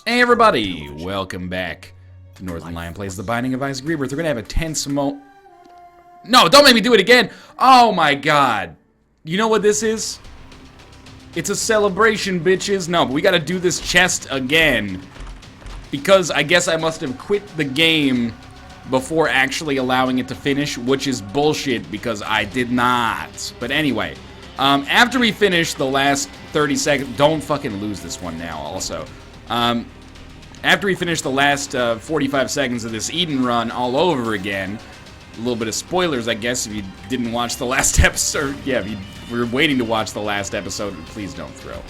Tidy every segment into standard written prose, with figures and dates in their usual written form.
Hey everybody, welcome back to Northern Lion Plays The Binding of Isaac Rebirth. We're gonna have a tense No, don't make me do it again! Oh my god. You know what this is? It's a celebration, bitches. No, but we gotta do this chest again. Because I guess I must have quit the game before actually allowing it to finish, which is bullshit because I did not. But anyway, after we finish the last 30 seconds, don't fucking lose this one now also. After we finish the last 45 seconds of this Eden run all over again, a little bit of spoilers, I guess, if you didn't watch the last episode. Yeah, if you were waiting to watch the last episode, please don't throw.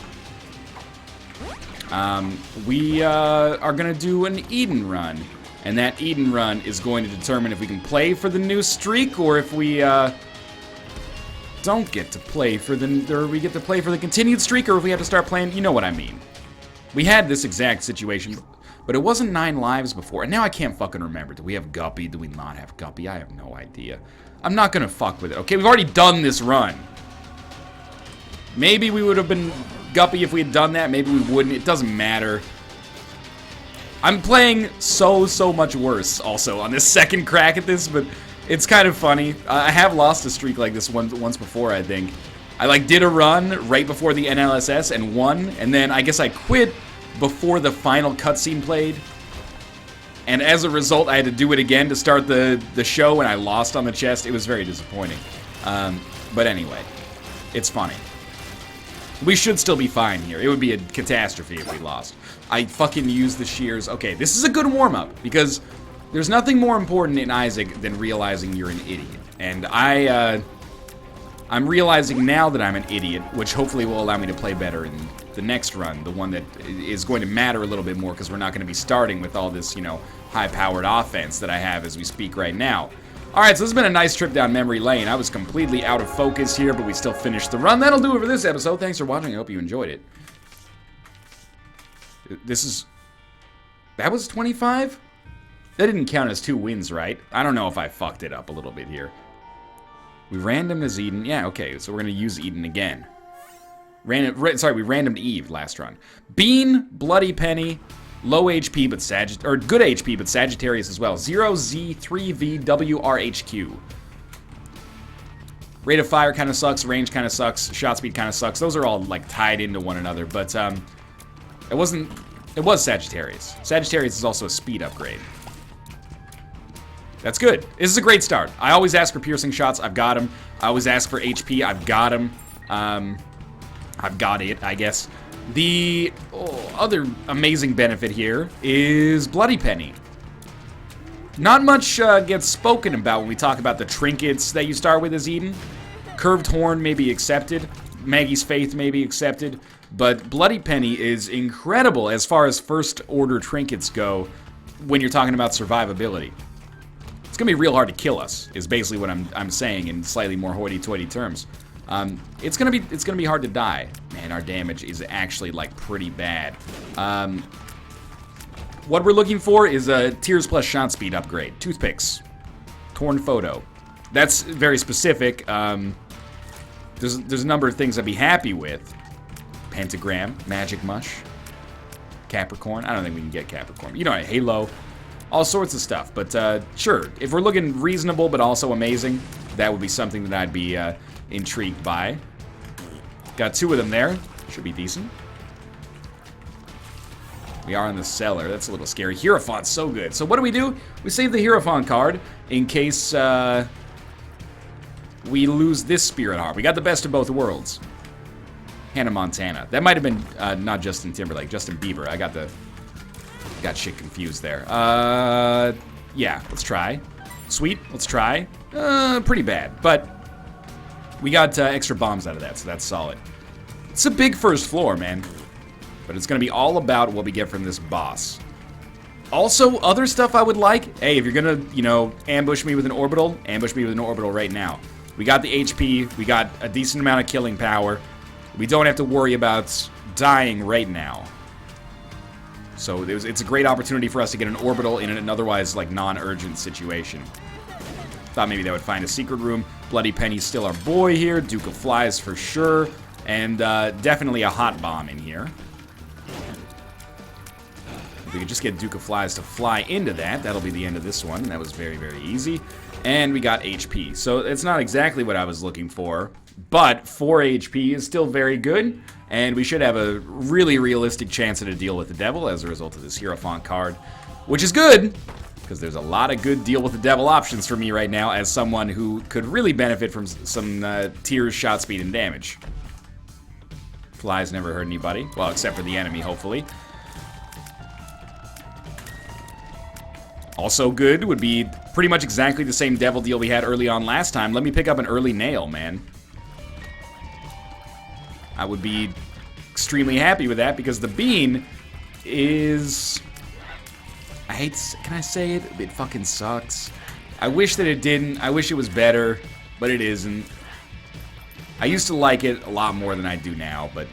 We are going to do an Eden run, and that Eden run is going to determine if we can play for the new streak or if we don't get to play for we get to play for the continued streak, or if we have to start playing, you know what I mean. We had this exact situation, but it wasn't 9 lives before, and now I can't fucking remember. Do we have Guppy? Do we not have Guppy? I have no idea. I'm not gonna fuck with it, okay? We've already done this run. Maybe we would have been Guppy if we had done that. Maybe we wouldn't. It doesn't matter. I'm playing so much worse also on this second crack at this, but it's kind of funny. I have lost a streak like this once before, I think. I did a run right before the NLSS and won, and then I guess I quit before the final cutscene played. And as a result, I had to do it again to start the show, and I lost on the chest. It was very disappointing. But anyway, it's funny. We should still be fine here. It would be a catastrophe if we lost. I fucking used the shears. Okay, this is a good warm-up, because there's nothing more important in Isaac than realizing you're an idiot. And I'm realizing now that I'm an idiot, which hopefully will allow me to play better in the next run, the one that is going to matter a little bit more, because we're not going to be starting with all this, you know, high-powered offense that I have as we speak right now. Alright, so this has been a nice trip down memory lane. I was completely out of focus here, but we still finished the run. That'll do it for this episode. Thanks for watching. I hope you enjoyed it. That was 25? That didn't count as 2 wins, right? I don't know if I fucked it up a little bit here. We randomed as Eden. Yeah, okay, so we're going to use Eden again. We randomed Eve last run. Bean, Bloody Penny, low HP but good HP but Sagittarius as well. 0Z3V WRHQ. Rate of fire kind of sucks, range kind of sucks, shot speed kind of sucks. Those are all tied into one another, but it was Sagittarius. Sagittarius is also a speed upgrade. That's good. This is a great start. I always ask for piercing shots. I've got them. I always ask for HP. I've got them. I've got it, I guess. The other amazing benefit here is Bloody Penny. Not much gets spoken about when we talk about the trinkets that you start with as Eden. Curved Horn may be accepted. Maggie's Faith may be accepted. But Bloody Penny is incredible as far as first order trinkets go when you're talking about survivability. It's gonna be real hard to kill us, is basically what I'm saying in slightly more hoity-toity terms. It's gonna be hard to die. Man, our damage is actually pretty bad. What we're looking for is a Tears plus shot speed upgrade. Toothpicks, torn photo. That's very specific. There's a number of things I'd be happy with. Pentagram, magic mush, Capricorn. I don't think we can get Capricorn. You know, Halo. All sorts of stuff, but sure, if we're looking reasonable but also amazing, that would be something that I'd be intrigued by. Got 2 of them there. Should be decent. We are in the cellar. That's a little scary. Hierophant's so good. So what do? We save the Hierophant card in case we lose this Spirit Heart. We got the best of both worlds. Hannah Montana. That might have been not Justin Timberlake, Justin Bieber. I got shit confused there. Yeah, let's try. Sweet, let's try. Pretty bad, but we got extra bombs out of that, so that's solid. It's a big first floor, man. But it's gonna be all about what we get from this boss. Also, other stuff I would like. Hey, if you're gonna, you know, ambush me with an orbital right now. We got the HP, we got a decent amount of killing power. We don't have to worry about dying right now. So it's a great opportunity for us to get an orbital in an otherwise non-urgent situation. Thought maybe they would find a secret room. Bloody Penny's still our boy here. Duke of Flies for sure. And definitely a hot bomb in here. If we could just get Duke of Flies to fly into that, that'll be the end of this one. That was very, very easy. And we got HP. So it's not exactly what I was looking for, but 4 HP is still very good, and we should have a really realistic chance at a deal with the devil as a result of this Hierophant card, which is good, because there's a lot of good deal with the devil options for me right now as someone who could really benefit from some tiers, shot speed, and damage. Flies never hurt anybody, well, except for the enemy, hopefully. Also good would be pretty much exactly the same devil deal we had early on last time. Let me pick up an early nail, man. I would be extremely happy with that because the bean is... can I say it? It fucking sucks. I wish that it didn't. I wish it was better, but it isn't. I used to like it a lot more than I do now, but...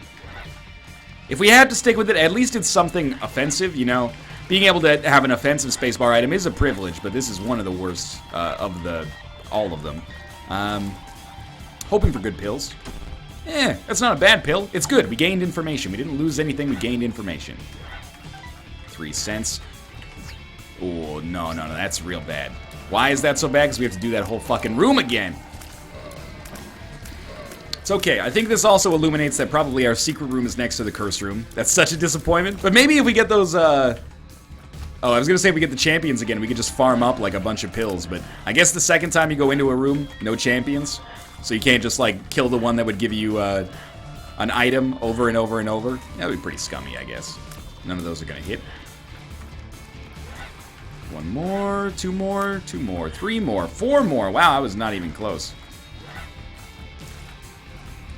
if we had to stick with it, at least it's something offensive, you know? Being able to have an offensive spacebar item is a privilege, but this is one of the worst of all of them. Hoping for good pills. That's not a bad pill. It's good. We gained information. We didn't lose anything. We gained information. 3 cents. Oh, no, that's real bad. Why is that so bad? Because we have to do that whole fucking room again. It's okay. I think this also illuminates that probably our secret room is next to the curse room. That's such a disappointment. But maybe if we get those, oh, I was gonna say if we get the champions again, we could just farm up like a bunch of pills, but I guess the second time you go into a room, no champions. So you can't just like kill the one that would give you an item over and over and over. That would be pretty scummy, I guess. None of those are gonna hit. 1 more, 2 more, 2 more, 3 more, 4 more. Wow, I was not even close.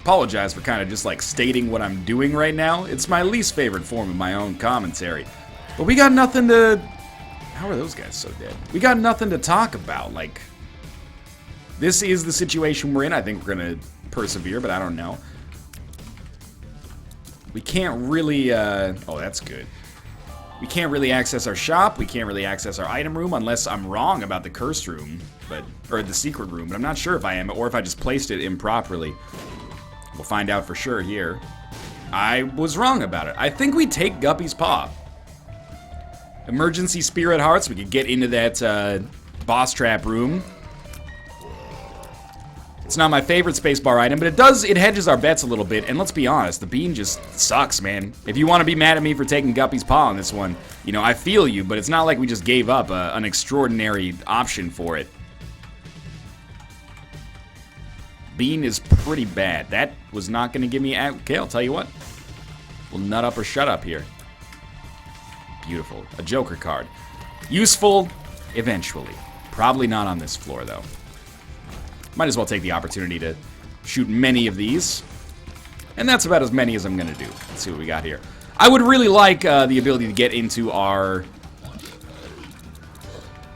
Apologize for kind of just like stating what I'm doing right now. It's my least favorite form of my own commentary. But we got nothing to... how are those guys so dead? We got nothing to talk about. Like, this is the situation we're in. I think we're going to persevere, but I don't know. We can't really... oh, that's good. We can't really access our shop. We can't really access our item room unless I'm wrong about the cursed room, or the secret room. But I'm not sure if I am, or if I just placed it improperly. We'll find out for sure here. I was wrong about it. I think we take Guppy's Paw. Emergency Spirit Hearts. We could get into that boss trap room. It's not my favorite spacebar item, but it hedges our bets a little bit. And let's be honest, the bean just sucks, man. If you want to be mad at me for taking Guppy's Paw on this one, you know, I feel you, but it's not like we just gave up an extraordinary option for it. Bean is pretty bad. That was not going to give me... okay, I'll tell you what. We'll nut up or shut up here. Beautiful. A Joker card. Useful eventually. Probably not on this floor, though. Might as well take the opportunity to shoot many of these. And that's about as many as I'm going to do. Let's see what we got here. I would really like the ability to get into our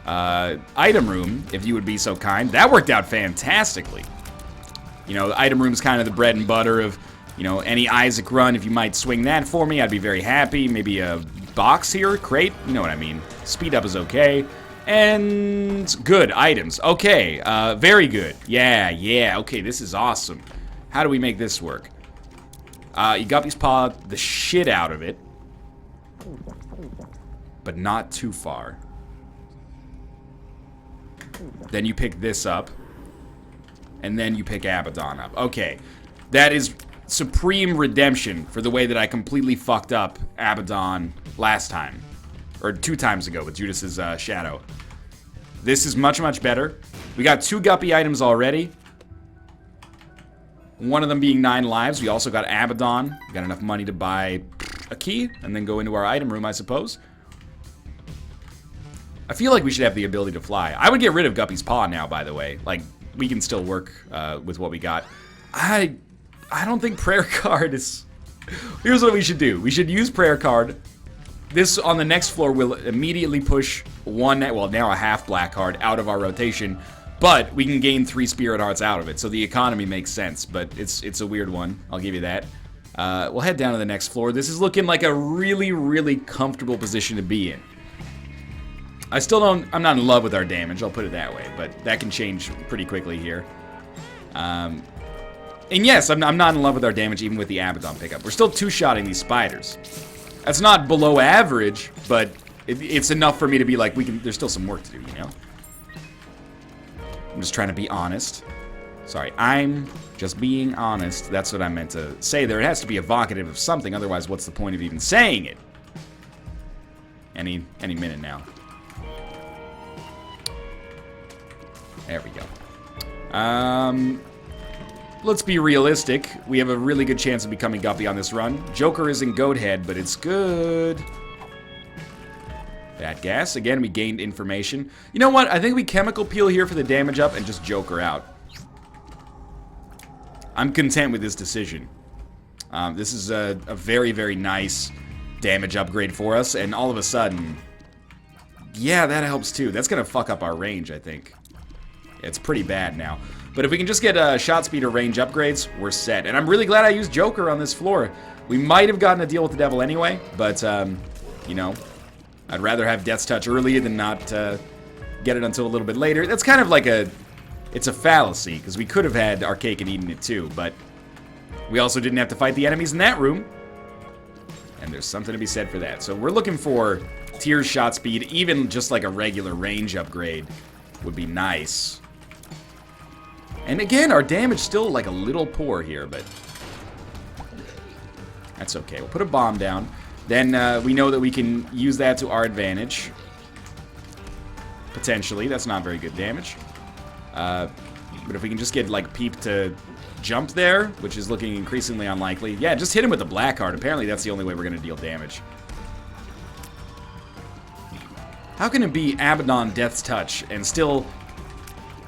item room, if you would be so kind. That worked out fantastically. You know, the item room is kind of the bread and butter of, you know, any Isaac run. If you might swing that for me, I'd be very happy. Maybe a box here, crate, you know what I mean. Speed up is okay. And good items. Okay, very good. Yeah, okay, this is awesome. How do we make this work? You Guppy's Paw the shit out of it. But not too far. Then you pick this up. And then you pick Abaddon up. Okay, that is supreme redemption for the way that I completely fucked up Abaddon last time. Or 2 times ago with Judas's Shadow. This is much, much better. We got 2 Guppy items already. One of them being 9 lives. We also got Abaddon. We got enough money to buy a key and then go into our item room, I suppose. I feel like we should have the ability to fly. I would get rid of Guppy's Paw now, by the way. Like, we can still work with what we got. I don't think Prayer Card is... Here's what we should do. We should use Prayer Card. This, on the next floor, will immediately push one, well, now a half black card out of our rotation. But we can gain 3 Spirit Hearts out of it, so the economy makes sense. But it's a weird one. I'll give you that. We'll head down to the next floor. This is looking like a really, really comfortable position to be in. I'm not in love with our damage, I'll put it that way, but that can change pretty quickly here. And yes, I'm not in love with our damage even with the Abaddon pickup. We're still 2-shotting these spiders. That's not below average, but it's enough for me to be like, there's still some work to do, you know? I'm just trying to be honest. Sorry, I'm just being honest. That's what I meant to say there. It has to be evocative of something, otherwise what's the point of even saying it? Any minute now. There we go. Let's be realistic. We have a really good chance of becoming Guppy on this run. Joker isn't Goat Head, but it's good. Bad gas. Again, we gained information. You know what? I think we chemical peel here for the damage up and just Joker out. I'm content with this decision. This is a very, very nice damage upgrade for us, and all of a sudden... Yeah, that helps too. That's gonna fuck up our range, I think. It's pretty bad now. But if we can just get shot speed or range upgrades, we're set. And I'm really glad I used Joker on this floor. We might have gotten a deal with the devil anyway, but, you know, I'd rather have Death's Touch early than not get it until a little bit later. That's kind of like it's a fallacy, because we could have had our cake and eaten it too, but we also didn't have to fight the enemies in that room. And there's something to be said for that. So we're looking for Tears shot speed, even just like a regular range upgrade would be nice. And again, our damage still like a little poor here, but that's okay. We'll put a bomb down. Then we know that we can use that to our advantage. Potentially. That's not very good damage. But if we can just get like Peep to jump there, which is looking increasingly unlikely. Yeah, just hit him with the black card. Apparently that's the only way we're going to deal damage. How can it be Abaddon Death's Touch and still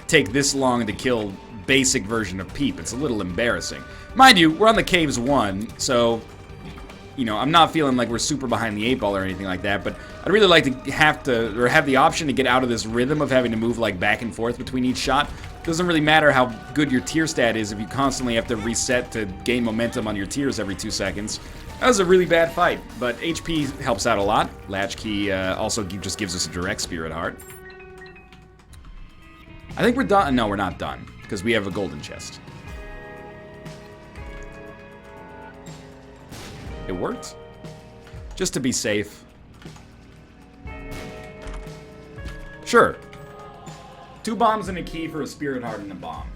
take this long to kill basic version of Peep? It's a little embarrassing. Mind you, we're on the Caves 1, so, you know, I'm not feeling like we're super behind the 8-ball or anything like that, but I'd really like to have the option to get out of this rhythm of having to move, like, back and forth between each shot. It doesn't really matter how good your tier stat is if you constantly have to reset to gain momentum on your tiers every 2 seconds. That was a really bad fight, but HP helps out a lot. Latchkey also just gives us a direct Spirit Heart. I think we're done. No, we're not done, because we have a golden chest. It worked. Just to be safe. Sure. 2 bombs and a key for a Spirit Heart and a bomb.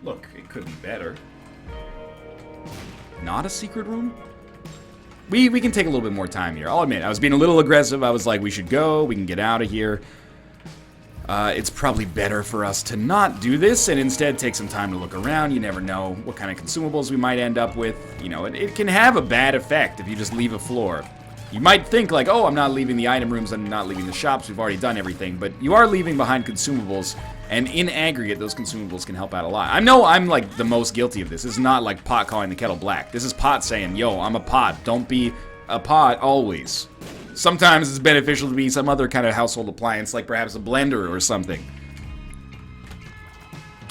Look, it could be better. Not a secret room? We can take a little bit more time here. I'll admit, I was being a little aggressive. I was like, we should go. We can get out of here. It's probably better for us to not do this and instead take some time to look around. You never know what kind of consumables we might end up with. You know, it can have a bad effect if you just leave a floor. You might think like, oh, I'm not leaving the item rooms, I'm not leaving the shops, we've already done everything, but you are leaving behind consumables, and in aggregate, those consumables can help out a lot. I know I'm like the most guilty of this. This is not like Pot calling the kettle black. This is Pot saying, yo, I'm a Pot. Don't be a Pot always. Sometimes it's beneficial to be some other kind of household appliance, like perhaps a blender or something.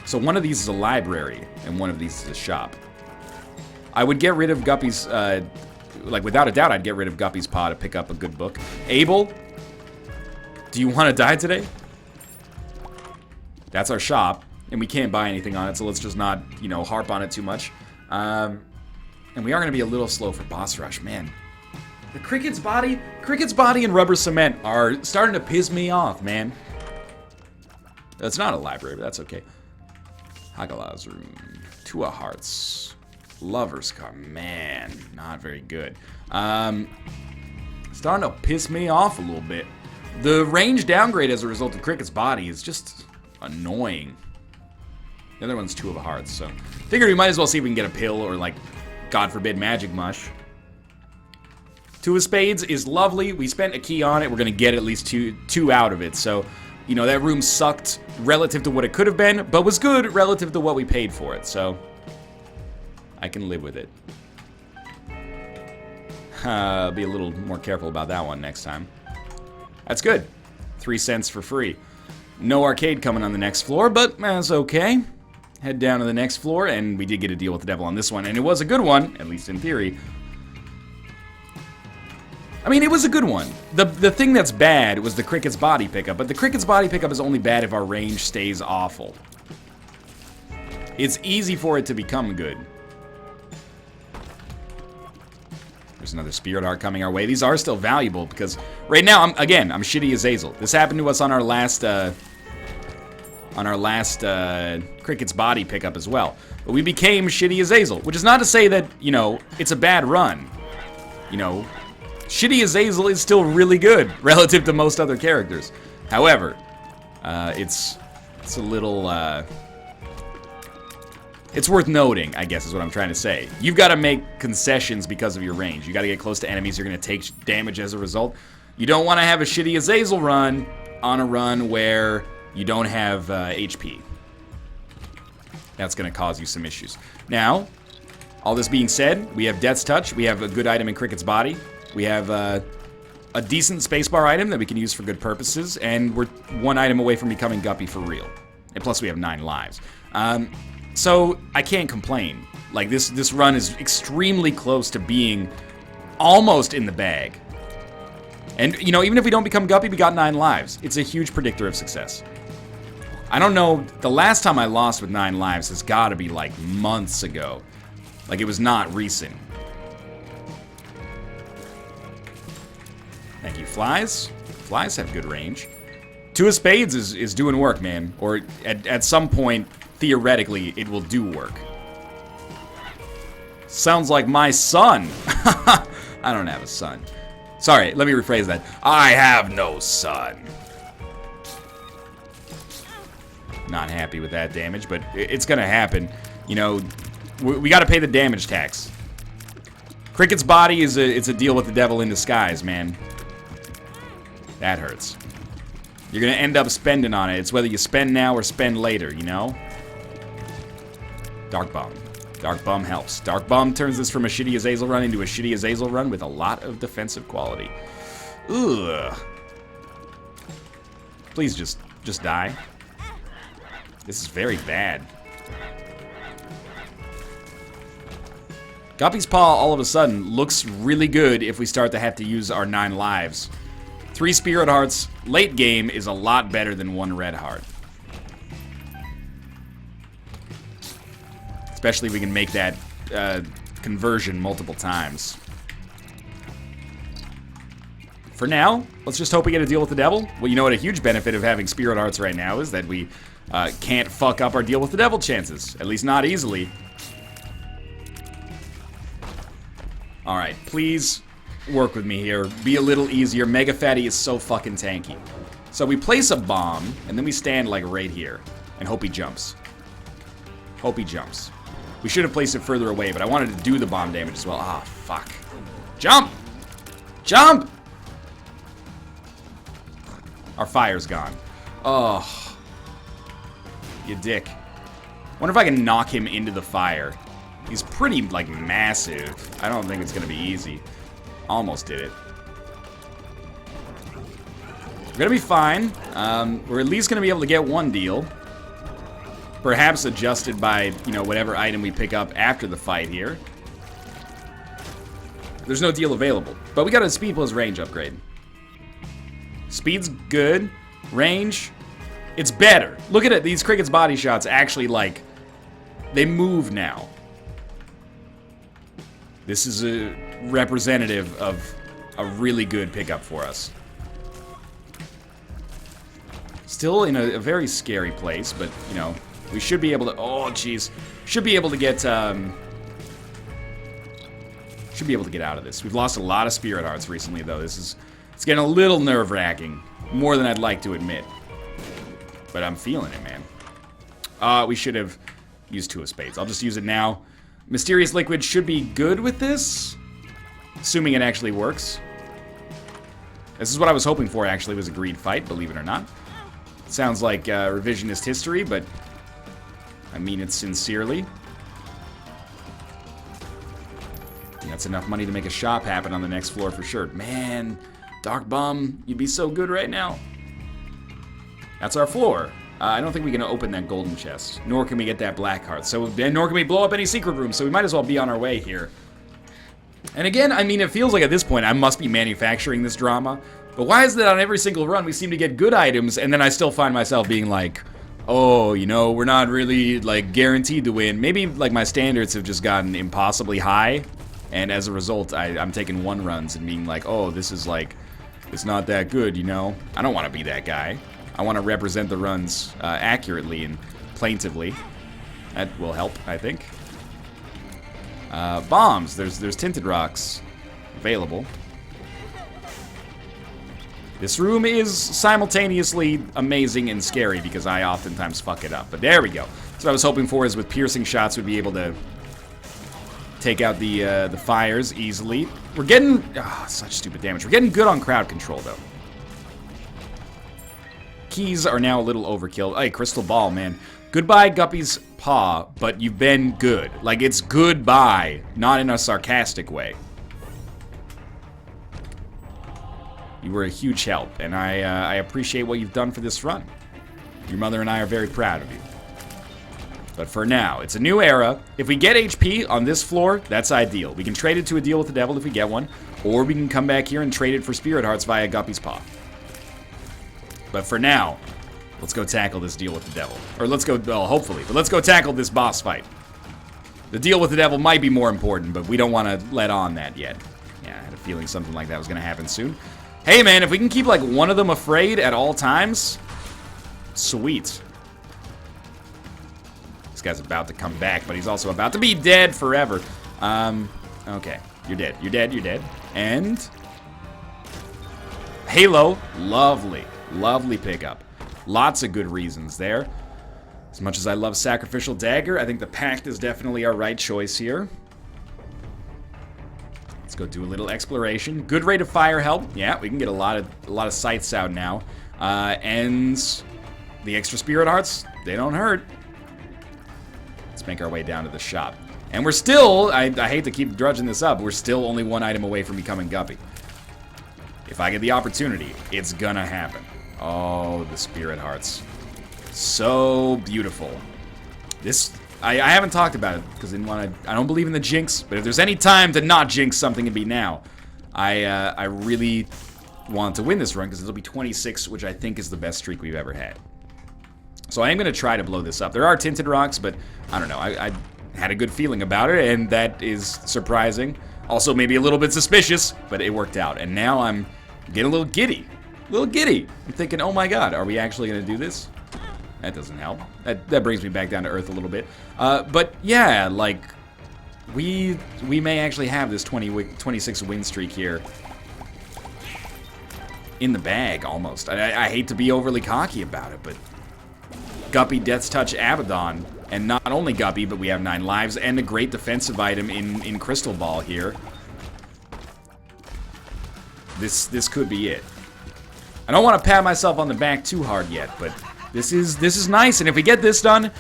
So one of these is a library, and one of these is a shop. I would get rid of Guppy's, like without a doubt, I'd get rid of Guppy's paw to pick up a good book. Abel, do you want to die today? That's our shop, and we can't buy anything on it, so let's just not, you know, harp on it too much. And we are going to be a little slow for boss rush, man. The Cricket's body and rubber cement are starting to piss me off, man. That's not a library, but that's okay. Hagala's room. 2 of hearts. Lover's card. Man, not very good. Starting to piss me off a little bit. The range downgrade as a result of Cricket's body is just annoying. The other one's 2 of hearts, so figure we might as well see if we can get a pill or, like, God forbid, magic mush. 2 of spades is lovely. We spent a key on it. We're gonna get at least two out of it. So, you know, that room sucked relative to what it could have been, but was good relative to what we paid for it. So, I can live with it. Be a little more careful about that one next time. That's good. 3 cents for free. No arcade coming on the next floor, but that's okay. Head down to the next floor, and we did get a deal with the devil on this one, and it was a good one, at least in theory. I mean, it was a good one. The thing that's bad was the Cricket's body pickup, but the Cricket's body pickup is only bad if our range stays awful. It's easy for it to become good. There's another Spirit Heart coming our way. These are still valuable because right now, I'm shitty as Azazel. This happened to us on our last Cricket's Body pickup as well. But we became shitty as Azazel, which is not to say that, you know, it's a bad run. You know, shitty as Azazel is still really good relative to most other characters. However, it's a little, it's worth noting, I guess is what I'm trying to say. You've got to make concessions because of your range. You got to get close to enemies. You're going to take damage as a result. You don't want to have a shitty Azazel run on a run where you don't have HP. That's going to cause you some issues. Now, all this being said, we have Death's Touch. We have a good item in Cricket's Body. We have a decent spacebar item that we can use for good purposes. And we're one item away from becoming Guppy for real. And plus we have 9 lives. So I can't complain. Like this run is extremely close to being almost in the bag. And you know, even if we don't become Guppy, we got 9 lives. It's a huge predictor of success. I don't know, the last time I lost with 9 lives has got to be like months ago. Like it was not recent. Thank you, Flies. Flies have good range. 2 of Spades is doing work, man. Or at some point, theoretically, it will do work. Sounds like my son. I don't have a son. Sorry, let me rephrase that. I have no son. Not happy with that damage, but it's gonna happen. You know, we gotta pay the damage tax. Cricket's Body it's a deal with the devil in disguise, man. That hurts. You're gonna end up spending on it. It's whether you spend now or spend later, you know? Dark Bum. Dark Bum helps. Dark Bum turns this from a shitty Azazel run into a shitty Azazel run with a lot of defensive quality. Ugh. Please just die. This is very bad. Guppy's Paw all of a sudden looks really good if we start to have to use our 9 lives. 3 Spirit Hearts late game is a lot better than 1 Red Heart. Especially if we can make that conversion multiple times. For now, let's just hope we get a deal with the devil. Well, you know what a huge benefit of having Spirit Hearts right now is that we can't fuck up our deal with the devil chances. At least not easily. Alright, please work with me here. Be a little easier. Mega Fatty is so fucking tanky. So we place a bomb, and then we stand like right here. And hope he jumps. Hope he jumps. We should have placed it further away, but I wanted to do the bomb damage as well. Ah, fuck. Jump! Jump! Our fire's gone. Oh. You dick. Wonder if I can knock him into the fire. He's pretty, like, massive. I don't think it's gonna be easy. Almost did it. We're gonna be fine. We're at least gonna be able to get 1 deal. Perhaps adjusted by, you know, whatever item we pick up after the fight here. There's no deal available. But we got a speed plus range upgrade. Speed's good. Range, it's better. Look at it. These Cricket's Body shots actually, like, they move now. This is a representative of a really good pickup for us. Still in a very scary place, but, you know, we should be able to... Oh, jeez. Should be able to get out of this. We've lost a lot of Spirit Hearts recently, though. It's getting a little nerve-wracking. More than I'd like to admit. But I'm feeling it, man. We should have used 2 of Spades. I'll just use it now. Mysterious Liquid should be good with this. Assuming it actually works. This is what I was hoping for, actually, was a greed fight, believe it or not. Sounds like revisionist history, but I mean it sincerely. That's enough money to make a shop happen on the next floor for sure. Man, Dark Bum, you'd be so good right now. That's our floor. I don't think we can open that golden chest, nor can we get that black heart. So, nor can we blow up any secret rooms, so we might as well be on our way here. And again, I mean, it feels like at this point I must be manufacturing this drama. But why is it on every single run we seem to get good items, and then I still find myself being like, oh, you know, we're not really, like, guaranteed to win. Maybe, like, my standards have just gotten impossibly high, And as a result, I'm taking 1-runs and being like, oh, this is like, it's not that good, you know? I don't want to be that guy. I want to represent the runs accurately and plaintively. That will help, I think. Bombs. There's tinted rocks available. This room is simultaneously amazing and scary because I oftentimes fuck it up. But there we go. That's what I was hoping for, is with piercing shots we'd be able to take out the fires easily. We're getting... such stupid damage. We're getting good on crowd control, though. Keys are now a little overkill. Hey, crystal ball, man. Goodbye, Guppy's paw, but you've been good. Like, it's goodbye, not in a sarcastic way. You were a huge help, and I appreciate what you've done for this run. Your mother and I are very proud of you. But for now, it's a new era. If we get HP on this floor, that's ideal. We can trade it to a deal with the devil if we get one, or we can come back here and trade it for spirit hearts via Guppy's paw. But for now, let's go tackle this deal with the devil. Or let's go, well, hopefully, but let's go tackle this boss fight. The deal with the devil might be more important, but we don't want to let on that yet. Yeah, I had a feeling something like that was going to happen soon. Hey, man, if we can keep, like, one of them afraid at all times, sweet. This guy's about to come back, but he's also about to be dead forever. Okay. You're dead. You're dead. You're dead. And Halo. Lovely. Lovely pickup. Lots of good reasons there. As much as I love Sacrificial Dagger, I think the Pact is definitely our right choice here. Let's go do a little exploration. Good rate of fire help. Yeah, we can get a lot of sights out now. And the extra spirit hearts, they don't hurt. Let's make our way down to the shop. And we're still, I hate to keep drudging this up, we're still only 1 item away from becoming Guppy. If I get the opportunity, it's gonna happen. Oh, the spirit hearts. So beautiful. This, I haven't talked about it because I don't believe in the jinx, but if there's any time to not jinx something, it'd be now. I really want to win this run because it'll be 26, which I think is the best streak we've ever had. So I am going to try to blow this up. There are tinted rocks, but I don't know. I had a good feeling about it, and that is surprising. Also maybe a little bit suspicious, but it worked out. And now I'm getting a little giddy. A little giddy. I'm thinking, oh my god, are we actually going to do this? That doesn't help. That brings me back down to earth a little bit. But yeah, like, we may actually have this 26 win streak here in the bag, almost. I hate to be overly cocky about it, but Guppy Death's Touch Abaddon, and not only Guppy, but we have 9 lives and a great defensive item in Crystal Ball here. This could be it. I don't want to pat myself on the back too hard yet, but this is nice, and if we get this done,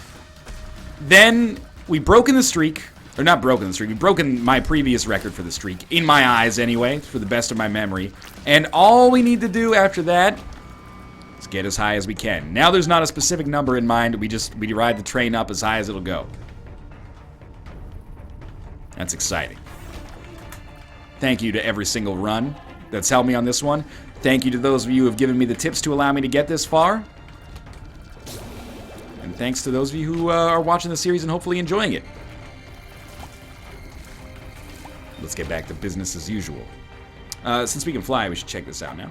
then we've broken the streak. Or not broken the streak, we've broken my previous record for the streak, in my eyes anyway, for the best of my memory. And all we need to do after that is get as high as we can. Now there's not a specific number in mind, we ride the train up as high as it'll go. That's exciting. Thank you to every single run that's helped me on this one. Thank you to those of you who have given me the tips to allow me to get this far. And thanks to those of you who are watching the series and hopefully enjoying it. Let's get back to business as usual. Since we can fly, we should check this out now.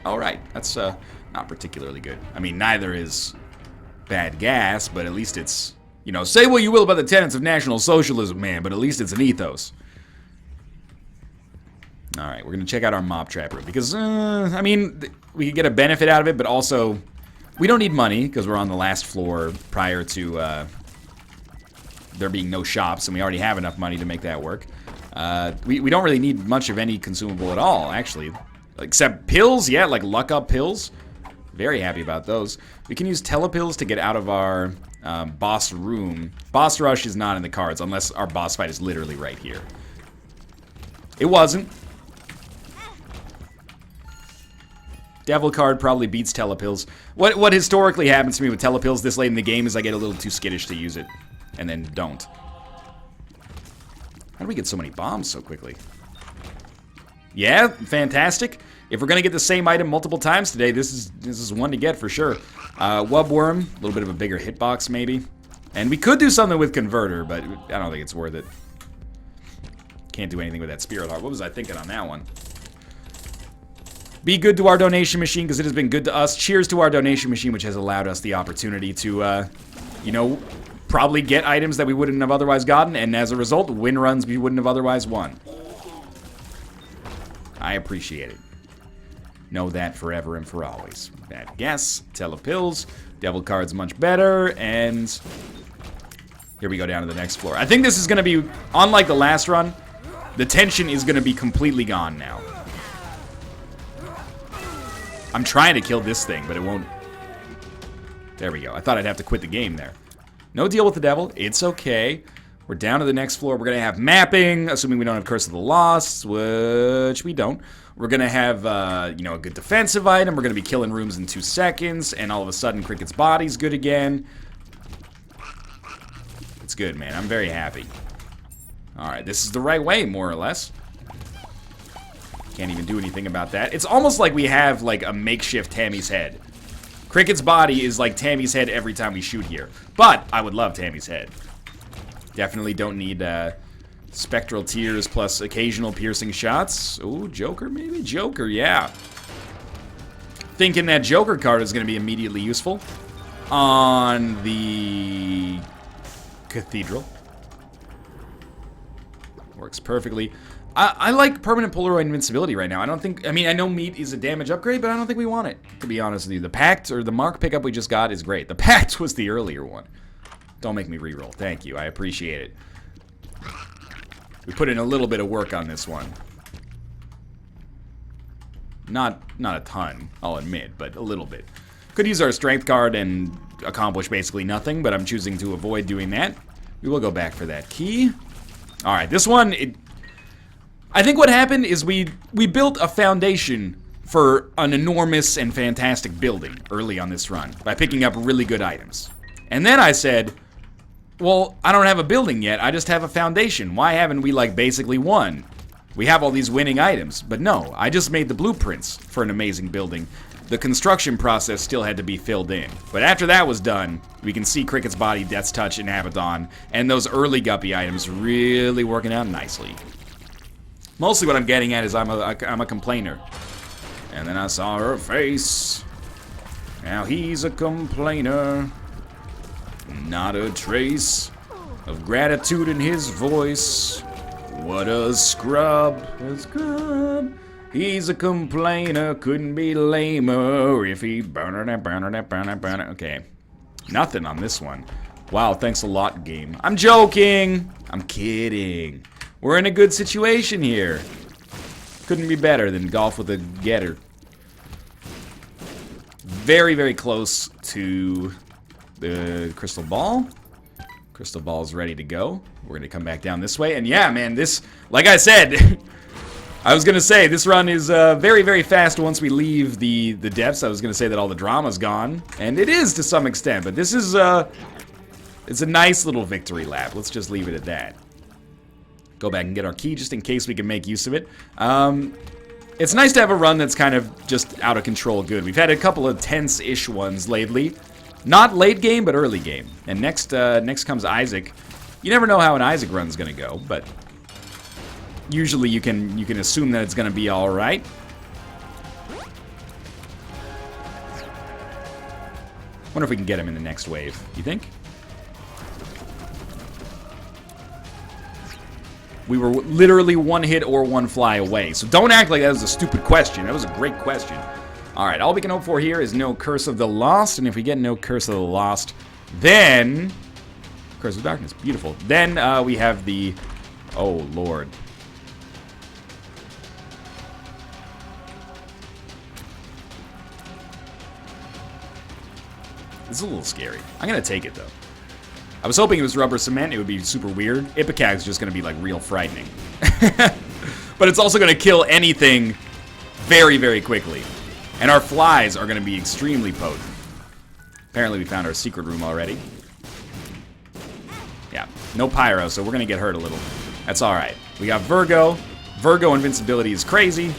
Alright, that's not particularly good. I mean, neither is bad gas, but at least it's, you know, say what you will about the tenets of National Socialism, man, but at least it's an ethos. Alright, we're going to check out our mob trap room, because, I mean, we could get a benefit out of it, but also, we don't need money, because we're on the last floor prior to there being no shops, and we already have enough money to make that work. We don't really need much of any consumable at all, actually. Except pills, yeah, like luck up pills. Very happy about those. We can use telepills to get out of our boss room. Boss rush is not in the cards, unless our boss fight is literally right here. It wasn't. Devil card probably beats telepills. What historically happens to me with telepills this late in the game is I get a little too skittish to use it, and then don't. How do we get so many bombs so quickly? Yeah, fantastic. If we're gonna get the same item multiple times today, this is one to get for sure. Wubworm, a little bit of a bigger hitbox maybe. And we could do something with Converter, but I don't think it's worth it. Can't do anything with that Spirit Heart. What was I thinking on that one? Be good to our donation machine, because it has been good to us. Cheers to our donation machine, which has allowed us the opportunity to, you know, probably get items that we wouldn't have otherwise gotten, and as a result, win runs we wouldn't have otherwise won. I appreciate it. Know that forever and for always. Bad guess. Telepills. Devil card's much better, and here we go down to the next floor. I think this is going to be, unlike the last run, the tension is going to be completely gone now. I'm trying to kill this thing, but it won't. There we go. I thought I'd have to quit the game there. No deal with the devil. It's okay. We're down to the next floor. We're going to have mapping, assuming we don't have Curse of the Lost, which we don't. We're going to have, you know, a good defensive item. We're going to be killing rooms in 2 seconds, and all of a sudden, Cricket's body's good again. It's good, man. I'm very happy. Alright, this is the right way, more or less. Can't even do anything about that. It's almost like we have, like, a makeshift Tammy's head. Cricket's body is like Tammy's head every time we shoot here. But I would love Tammy's head. Definitely don't need spectral tears plus occasional piercing shots. Ooh, Joker maybe? Joker, yeah. Thinking that Joker card is going to be immediately useful on the Cathedral. Works perfectly. I like permanent Polaroid invincibility right now. I don't think, I mean, I know meat is a damage upgrade, but I don't think we want it, to be honest with you. The Pact, or the Mark pickup we just got is great. The Pact was the earlier one. Don't make me reroll. Thank you. I appreciate it. We put in a little bit of work on this one. Not a ton, I'll admit, but a little bit. Could use our strength card and accomplish basically nothing, but I'm choosing to avoid doing that. We will go back for that key. Alright, this one, I think what happened is we built a foundation for an enormous and fantastic building early on this run by picking up really good items. And then I said, well, I don't have a building yet, I just have a foundation. Why haven't we, like, basically won? We have all these winning items. But no, I just made the blueprints for an amazing building. The construction process still had to be filled in. But after that was done, we can see Cricket's body, Death's Touch, and Abaddon, and those early Guppy items really working out nicely. Mostly what I'm getting at is I'm a complainer. And then I saw her face. Now he's a complainer. Not a trace of gratitude in his voice. What a scrub. A scrub. He's a complainer. Couldn't be lamer if he burner. Okay. Nothing on this one. Wow, thanks a lot, game. I'm joking. I'm kidding. We're in a good situation here. Couldn't be better than golf with a getter. Very, very close to the crystal ball. Crystal ball's ready to go. We're gonna come back down this way. And yeah, man, this, like I said, I was gonna say, this run is very, very fast once we leave the depths. I was gonna say that all the drama's gone. And it is to some extent, but this is, it's a nice little victory lap. Let's just leave it at that. Go back and get our key just in case we can make use of it. It's nice to have a run that's kind of just out of control good. We've had a couple of tense-ish ones lately. Not late game, but early game. And next comes Isaac. You never know how an Isaac run's gonna go, but usually you can assume that it's gonna be all right. Wonder if we can get him in the next wave. You think? We were literally one hit or one fly away. So don't act like that was a stupid question. That was a great question. Alright, all we can hope for here is no Curse of the Lost. And if we get no Curse of the Lost, then... Curse of Darkness. Beautiful. Then we have the... Oh, Lord. This is a little scary. I'm going to take it, though. I was hoping it was rubber cement. It would be super weird. Ipicag's just going to be, like, real frightening. But it's also going to kill anything very, very quickly. And our flies are going to be extremely potent. Apparently we found our secret room already. Yeah, no pyro, so we're going to get hurt a little. That's alright. We got Virgo. Virgo invincibility is crazy.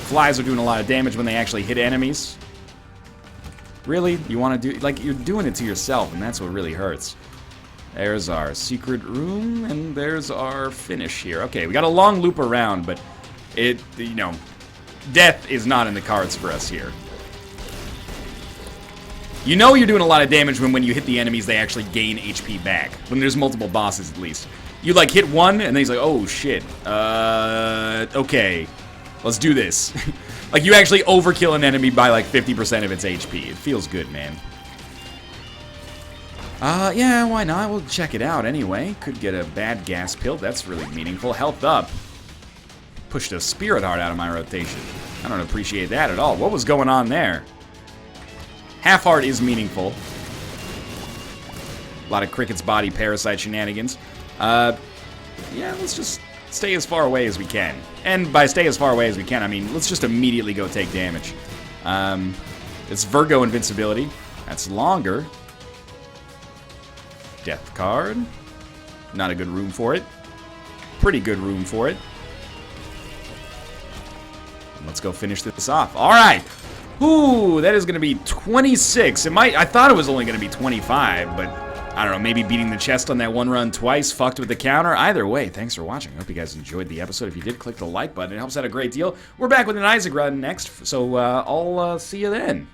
Flies are doing a lot of damage when they actually hit enemies. Really? You want to do... Like, you're doing it to yourself, and that's what really hurts. There's our secret room, and there's our finish here. Okay, we got a long loop around, but it, you know, death is not in the cards for us here. You know you're doing a lot of damage when you hit the enemies, they actually gain HP back. When there's multiple bosses, at least. You, like, hit one, and then he's like, oh, shit. Okay. Let's do this. Like, you actually overkill an enemy by, like, 50% of its HP. It feels good, man. Yeah, why not? We'll check it out anyway. Could get a bad gas pill. That's really meaningful. Health up. Pushed a spirit heart out of my rotation. I don't appreciate that at all. What was going on there? Half heart is meaningful. A lot of Cricket's body parasite shenanigans. Yeah, let's just stay as far away as we can. And by stay as far away as we can, I mean, let's just immediately go take damage. It's Virgo invincibility. That's longer. Death card. Not a good room for it. Pretty good room for it. Let's go finish this off. All right. Ooh, that is going to be 26. I thought it was only going to be 25, but I don't know, maybe beating the chest on that one run twice fucked with the counter. Either way, thanks for watching. I hope you guys enjoyed the episode. If you did, click the like button. It helps out a great deal. We're back with an Isaac run next, so I'll see you then.